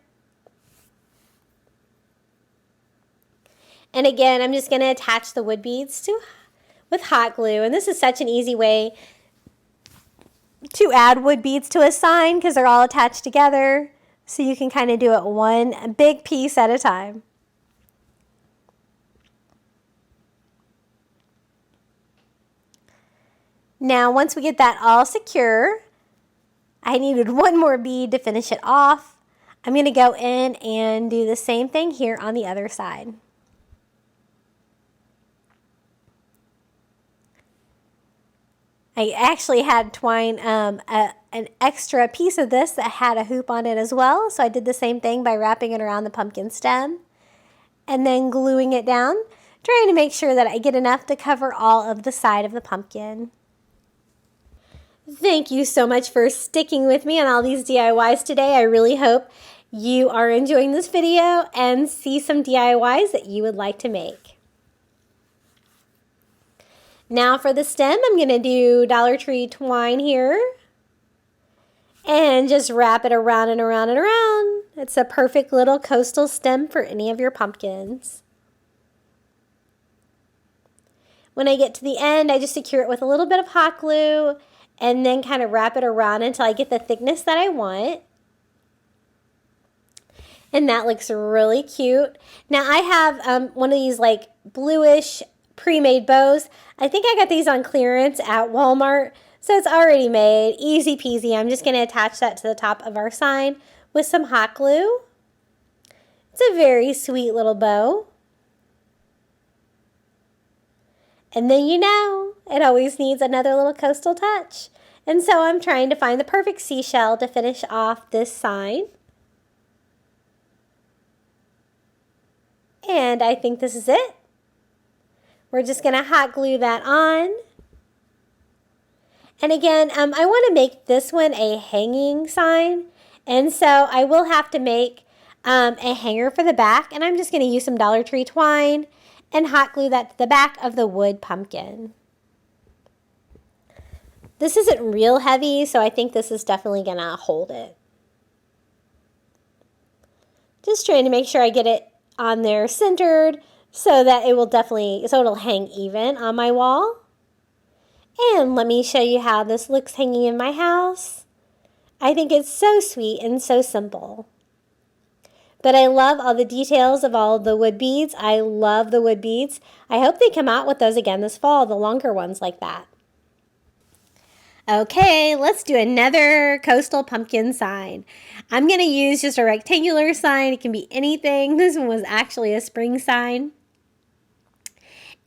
And again, I'm just going to attach the wood beads with hot glue. And this is such an easy way to add wood beads to a sign because they're all attached together. So you can kind of do it one big piece at a time. Now, once we get that all secure, I needed one more bead to finish it off. I'm going to go in and do the same thing here on the other side. I actually had twine an extra piece of this that had a hoop on it as well. So I did the same thing by wrapping it around the pumpkin stem and then gluing it down, trying to make sure that I get enough to cover all of the side of the pumpkin. Thank you so much for sticking with me on all these DIYs today. I really hope you are enjoying this video and see some DIYs that you would like to make. Now for the stem, I'm going to do Dollar Tree twine here and just wrap it around and around and around. It's a perfect little coastal stem for any of your pumpkins. When I get to the end, I just secure it with a little bit of hot glue and then kind of wrap it around until I get the thickness that I want. And that looks really cute. Now I have one of these like bluish pre-made bows. I think I got these on clearance at Walmart. So it's already made, easy peasy. I'm just going to attach that to the top of our sign with some hot glue. It's a very sweet little bow. And then you know, it always needs another little coastal touch. And so I'm trying to find the perfect seashell to finish off this sign. And I think this is it. We're just going to hot glue that on. And again, I want to make this one a hanging sign. And so I will have to make a hanger for the back. And I'm just going to use some Dollar Tree twine and hot glue that to the back of the wood pumpkin. This isn't real heavy, so I think this is definitely going to hold it. Just trying to make sure I get it on there centered so that it will definitely, so it'll hang even on my wall. And let me show you how this looks hanging in my house. I think it's so sweet and so simple. But I love all the details of all the wood beads. I love the wood beads. I hope they come out with those again this fall, the longer ones like that. Okay, let's do another coastal pumpkin sign. I'm going to use just a rectangular sign. It can be anything. This one was actually a spring sign.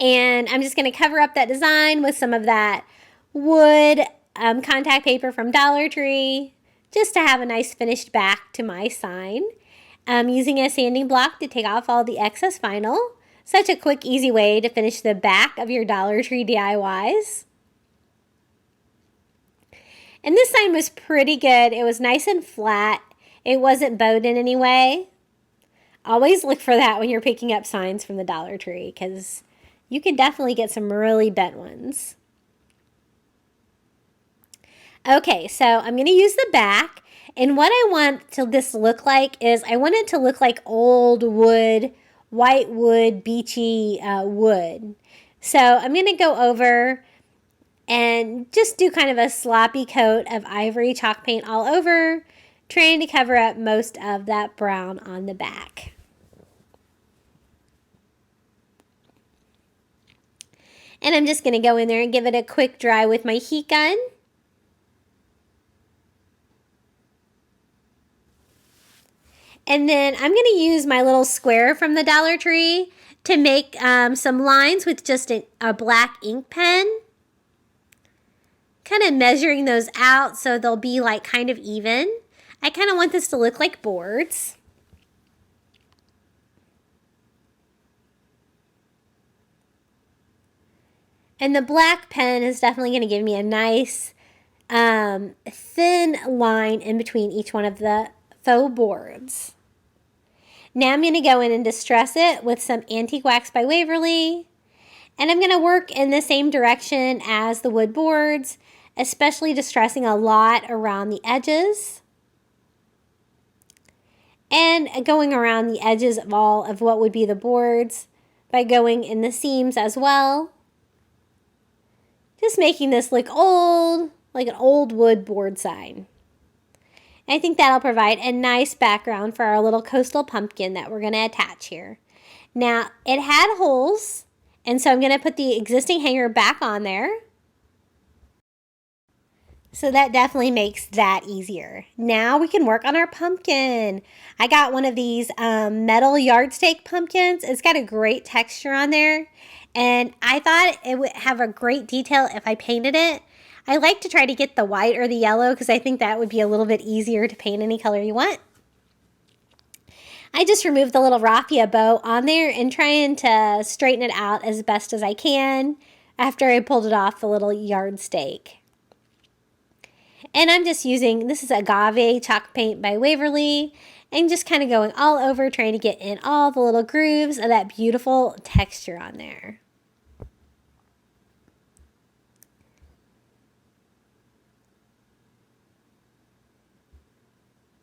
And I'm just going to cover up that design with some of that wood contact paper from Dollar Tree, just to have a nice finished back to my sign. I'm using a sanding block to take off all the excess vinyl. Such a quick, easy way to finish the back of your Dollar Tree DIYs. And this sign was pretty good. It was nice and flat. It wasn't bowed in any way. Always look for that when you're picking up signs from the Dollar Tree, because you can definitely get some really bent ones. Okay, so I'm going to use the back. And what I want this to look like is I want it to look like old wood, white wood, beachy wood. So I'm going to go over and just do kind of a sloppy coat of ivory chalk paint all over, trying to cover up most of that brown on the back. And I'm just going to go in there and give it a quick dry with my heat gun. And then I'm going to use my little square from the Dollar Tree to make some lines with just a black ink pen. Kind of measuring those out so they'll be like kind of even. I kind of want this to look like boards. And the black pen is definitely going to give me a nice thin line in between each one of the faux boards. Now I'm going to go in and distress it with some Antique Wax by Waverly. And I'm going to work in the same direction as the wood boards, especially distressing a lot around the edges. And going around the edges of all of what would be the boards by going in the seams as well. Just making this look old, like an old wood board sign. I think that'll provide a nice background for our little coastal pumpkin that we're going to attach here. Now, it had holes, and so I'm going to put the existing hanger back on there. So that definitely makes that easier. Now we can work on our pumpkin. I got one of these metal yardstake pumpkins. It's got a great texture on there, and I thought it would have a great detail if I painted it. I like to try to get the white or the yellow because I think that would be a little bit easier to paint any color you want. I just removed the little raffia bow on there and trying to straighten it out as best as I can after I pulled it off the little yardstake. And I'm just using, this is agave chalk paint by Waverly, and just kind of going all over trying to get in all the little grooves of that beautiful texture on there.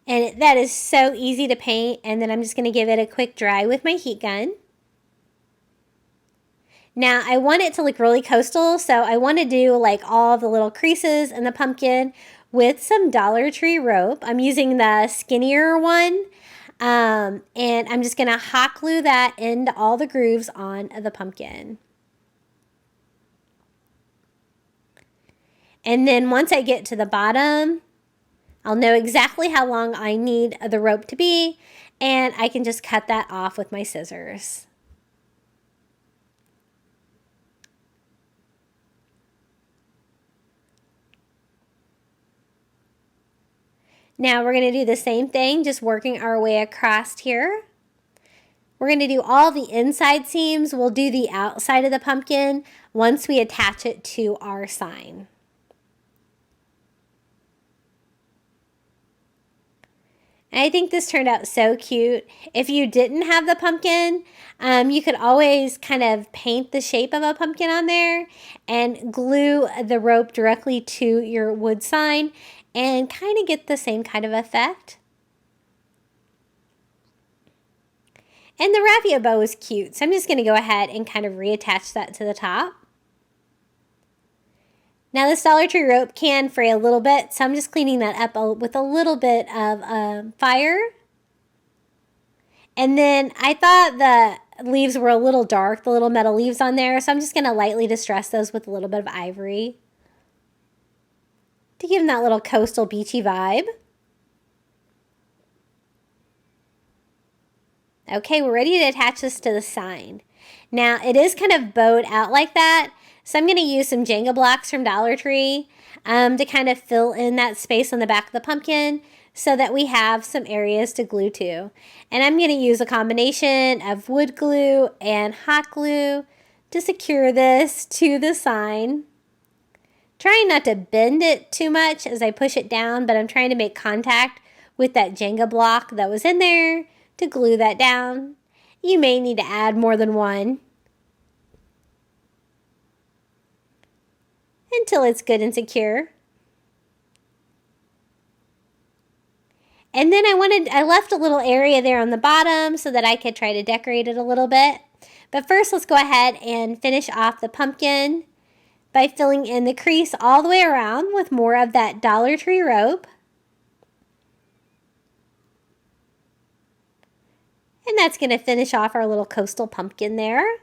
And that is so easy to paint, and then I'm just going to give it a quick dry with my heat gun. Now, I want it to look really coastal, so I want to do like all the little creases in the pumpkin with some Dollar Tree rope. I'm using the skinnier one, and I'm just going to hot glue that into all the grooves on the pumpkin. And then once I get to the bottom, I'll know exactly how long I need the rope to be, and I can just cut that off with my scissors. Now we're going to do the same thing, just working our way across here. We're going to do all the inside seams. We'll do the outside of the pumpkin once we attach it to our sign. And I think this turned out so cute. If you didn't have the pumpkin, you could always kind of paint the shape of a pumpkin on there and glue the rope directly to your wood sign and kind of get the same kind of effect. And the raffia bow is cute, so I'm just going to go ahead and kind of reattach that to the top. Now this Dollar Tree rope can fray a little bit, so I'm just cleaning that up with a little bit of fire. And then I thought the leaves were a little dark, the little metal leaves on there, so I'm just going to lightly distress those with a little bit of ivory to give them that little coastal beachy vibe. Okay, we're ready to attach this to the sign. Now it is kind of bowed out like that, so I'm going to use some Jenga blocks from Dollar Tree to kind of fill in that space on the back of the pumpkin so that we have some areas to glue to. And I'm going to use a combination of wood glue and hot glue to secure this to the sign. Trying not to bend it too much as I push it down, but I'm trying to make contact with that Jenga block that was in there to glue that down. You may need to add more than one until it's good and secure. And then I left a little area there on the bottom so that I could try to decorate it a little bit. But first, let's go ahead and finish off the pumpkin by filling in the crease all the way around with more of that Dollar Tree rope. And that's going to finish off our little coastal pumpkin there.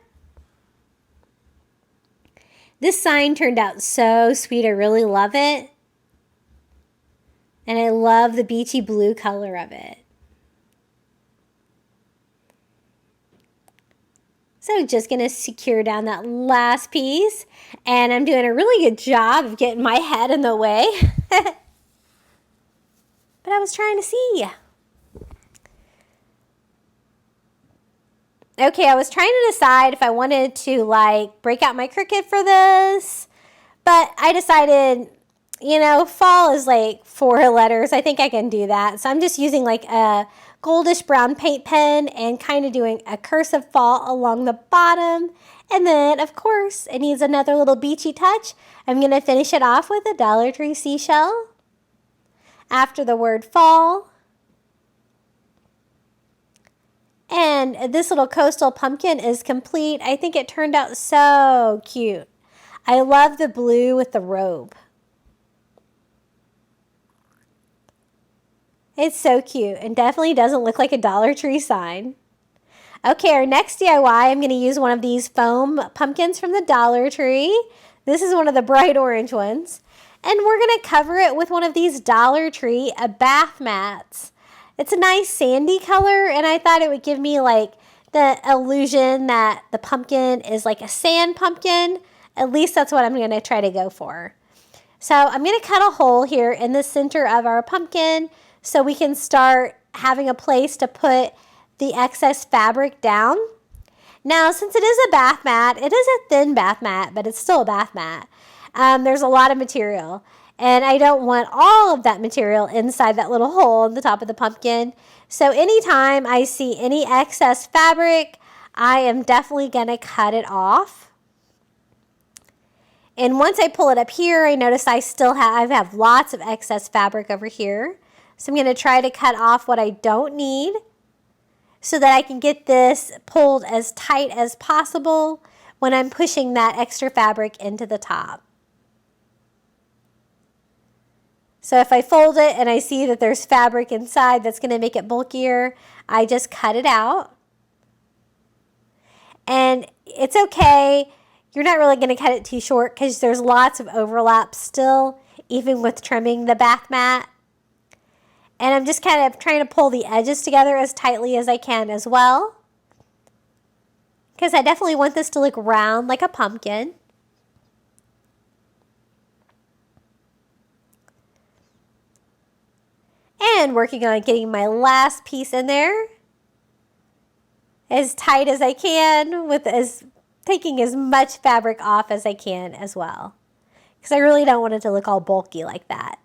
This sign turned out so sweet. I really love it. And I love the beachy blue color of it. So just going to secure down that last piece. And I'm doing a really good job of getting my head in the way. But I was trying to see. Okay, I was trying to decide if I wanted to like break out my Cricut for this. But I decided, you know, fall is like 4 letters. I think I can do that. So I'm just using like a goldish brown paint pen and kind of doing a cursive fall along the bottom. And then, of course, it needs another little beachy touch. I'm going to finish it off with a Dollar Tree seashell after the word fall. And this little coastal pumpkin is complete. I think it turned out so cute. I love the blue with the robe. It's so cute and definitely doesn't look like a Dollar Tree sign. Okay, our next DIY, I'm going to use one of these foam pumpkins from the Dollar Tree. This is one of the bright orange ones. And we're going to cover it with one of these Dollar Tree bath mats. It's a nice sandy color, and I thought it would give me like the illusion that the pumpkin is like a sand pumpkin. At least that's what I'm going to try to go for. So I'm going to cut a hole here in the center of our pumpkin so we can start having a place to put the excess fabric down. Now, since it is a bath mat, it is a thin bath mat, but it's still a bath mat. There's a lot of material, and I don't want all of that material inside that little hole in the top of the pumpkin. So anytime I see any excess fabric, I am definitely going to cut it off. And once I pull it up here, I notice I have lots of excess fabric over here. So I'm going to try to cut off what I don't need so that I can get this pulled as tight as possible when I'm pushing that extra fabric into the top. So if I fold it and I see that there's fabric inside that's going to make it bulkier, I just cut it out. And it's okay. You're not really going to cut it too short because there's lots of overlap still, even with trimming the bath mat. And I'm just kind of trying to pull the edges together as tightly as I can as well, because I definitely want this to look round like a pumpkin. And working on getting my last piece in there as tight as I can, with taking as much fabric off as I can as well, because I really don't want it to look all bulky like that.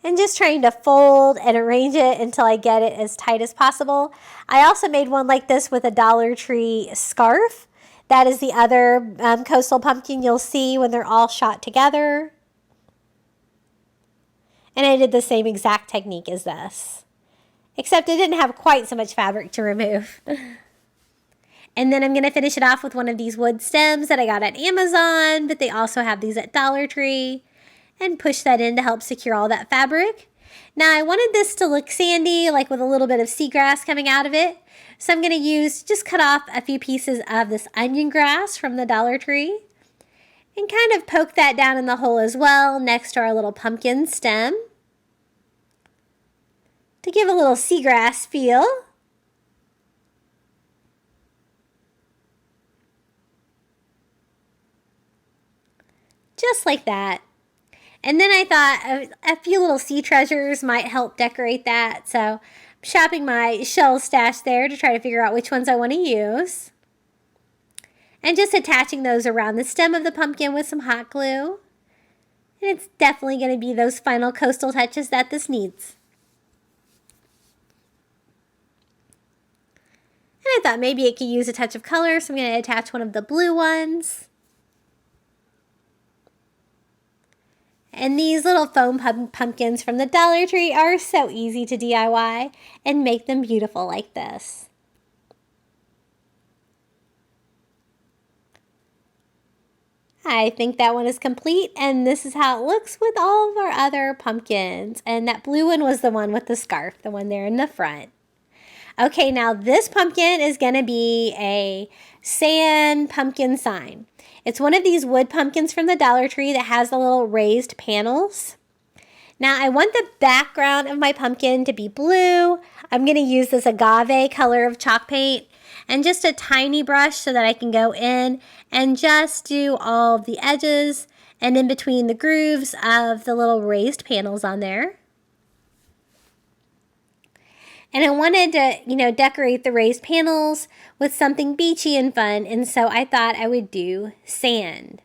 And just trying to fold and arrange it until I get it as tight as possible. I also made one like this with a Dollar Tree scarf. That is the other coastal pumpkin you'll see when they're all shot together. And I did the same exact technique as this, except it didn't have quite so much fabric to remove. And then I'm going to finish it off with one of these wood stems that I got at Amazon, but they also have these at Dollar Tree. And push that in to help secure all that fabric. Now I wanted this to look sandy, like with a little bit of seagrass coming out of it. So I'm going to just cut off a few pieces of this onion grass from the Dollar Tree. And kind of poke that down in the hole as well, next to our little pumpkin stem, to give a little seagrass feel. Just like that. And then I thought a few little sea treasures might help decorate that. So I'm shopping my shell stash there to try to figure out which ones I want to use. And just attaching those around the stem of the pumpkin with some hot glue. And it's definitely going to be those final coastal touches that this needs. And I thought maybe it could use a touch of color, so I'm going to attach one of the blue ones. And these little foam pumpkins from the Dollar Tree are so easy to DIY and make them beautiful like this. I think that one is complete, and this is how it looks with all of our other pumpkins. And that blue one was the one with the scarf, the one there in the front. Okay, now this pumpkin is going to be a sand pumpkin sign. It's one of these wood pumpkins from the Dollar Tree that has the little raised panels. Now I want the background of my pumpkin to be blue. I'm going to use this agave color of chalk paint and just a tiny brush so that I can go in and just do all of the edges and in between the grooves of the little raised panels on there. And I wanted to, decorate the raised panels with something beachy and fun, and so I thought I would do sand.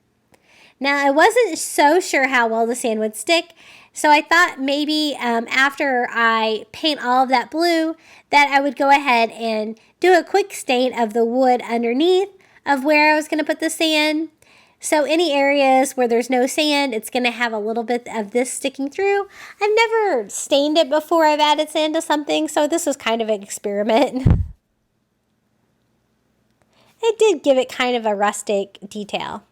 Now, I wasn't so sure how well the sand would stick, so I thought maybe after I paint all of that blue, that I would go ahead and do a quick stain of the wood underneath of where I was going to put the sand. So any areas where there's no sand, it's going to have a little bit of this sticking through. I've never stained it before I've added sand to something, so this was kind of an experiment. It did give it kind of a rustic detail.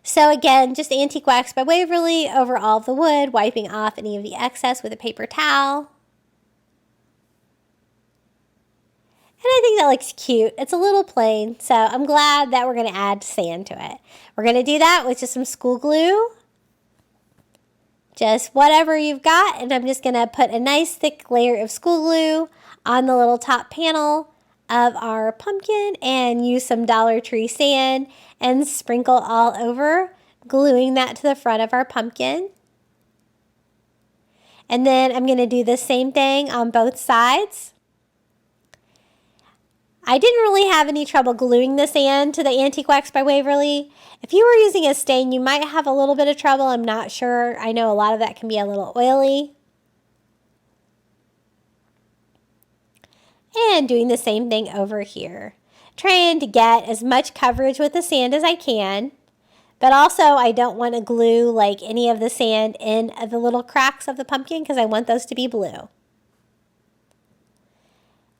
So again, just Antique Wax by Waverly over all of the wood, wiping off any of the excess with a paper towel. And I think that looks cute. It's a little plain, so I'm glad that we're going to add sand to it. We're going to do that with just some school glue. Just whatever you've got, and I'm just going to put a nice thick layer of school glue on the little top panel of our pumpkin and use some Dollar Tree sand and sprinkle all over, gluing that to the front of our pumpkin. And then I'm going to do the same thing on both sides. I didn't really have any trouble gluing the sand to the Antique Wax by Waverly. If you were using a stain, you might have a little bit of trouble. I'm not sure. I know a lot of that can be a little oily. And doing the same thing over here. Trying to get as much coverage with the sand as I can. But also, I don't want to glue like any of the sand in the little cracks of the pumpkin because I want those to be blue.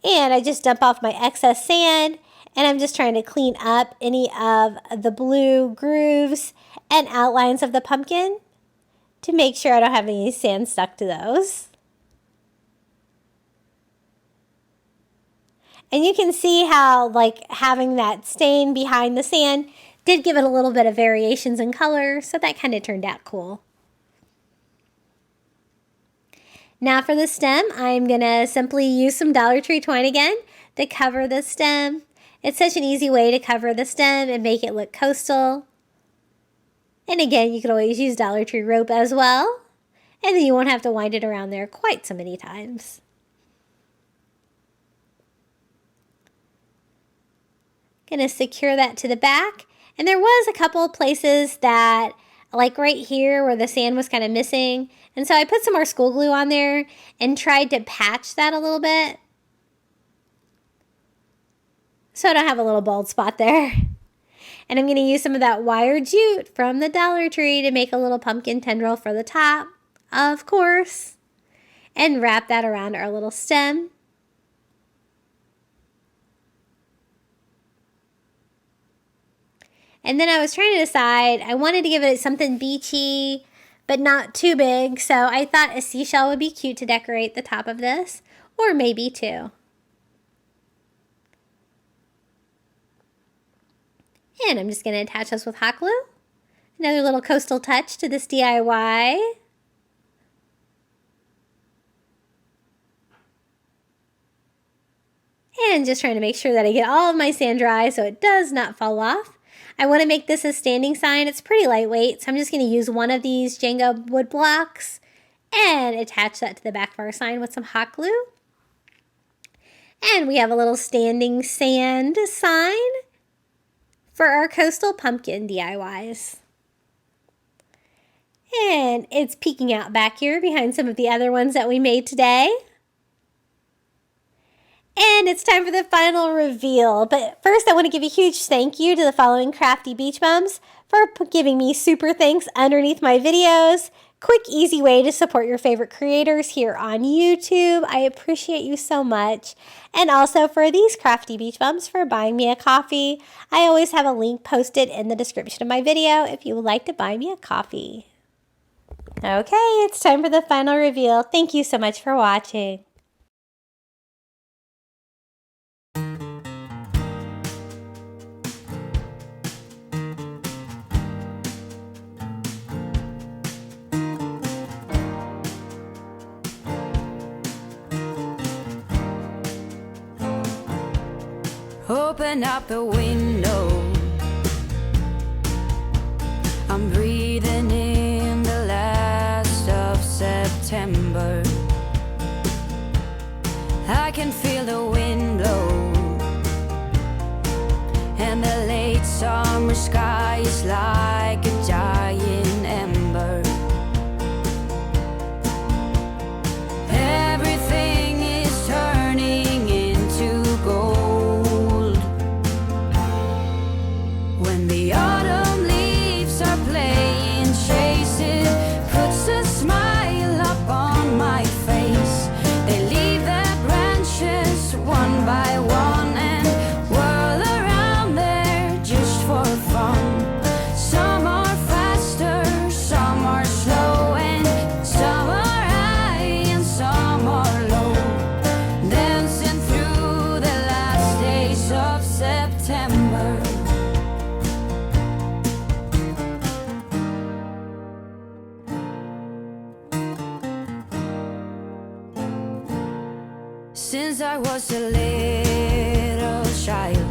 And I just dump off my excess sand, and I'm just trying to clean up any of the blue grooves and outlines of the pumpkin to make sure I don't have any sand stuck to those. And you can see how like having that stain behind the sand did give it a little bit of variations in color, so that kind of turned out cool. Now for the stem, I'm going to simply use some Dollar Tree twine again to cover the stem. It's such an easy way to cover the stem and make it look coastal. And again, you could always use Dollar Tree rope as well. And then you won't have to wind it around there quite so many times. Going to secure that to the back. And there was a couple of places that, like right here where the sand was kind of missing. And so I put some more school glue on there and tried to patch that a little bit, so I don't have a little bald spot there. And I'm going to use some of that wire jute from the Dollar Tree to make a little pumpkin tendril for the top, of course, and wrap that around our little stem. And then I was trying to decide, I wanted to give it something beachy, but not too big, so I thought a seashell would be cute to decorate the top of this, or maybe two. And I'm just going to attach this with hot glue. Another little coastal touch to this DIY. And just trying to make sure that I get all of my sand dry so it does not fall off. I want to make this a standing sign. It's pretty lightweight, so I'm just going to use one of these Jenga wood blocks and attach that to the back of our sign with some hot glue. And we have a little standing sand sign for our coastal pumpkin DIYs. And it's peeking out back here behind some of the other ones that we made today. And it's time for the final reveal. But first, I want to give a huge thank you to the following Crafty Beach Bums for giving me super thanks underneath my videos. Quick, easy way to support your favorite creators here on YouTube. I appreciate you so much. And also for these Crafty Beach Bums for buying me a coffee. I always have a link posted in the description of my video if you would like to buy me a coffee. Okay, it's time for the final reveal. Thank you so much for watching. Open up the window. I'm breathing in the last of September. I can feel the wind blow, and the late summer sky is like a giant ember. Everything is turning into gold. When the autumn leaves are playing chase, it puts a smile up on my face. They leave their branches one by one and whirl around there just for fun. Some since I was a little child.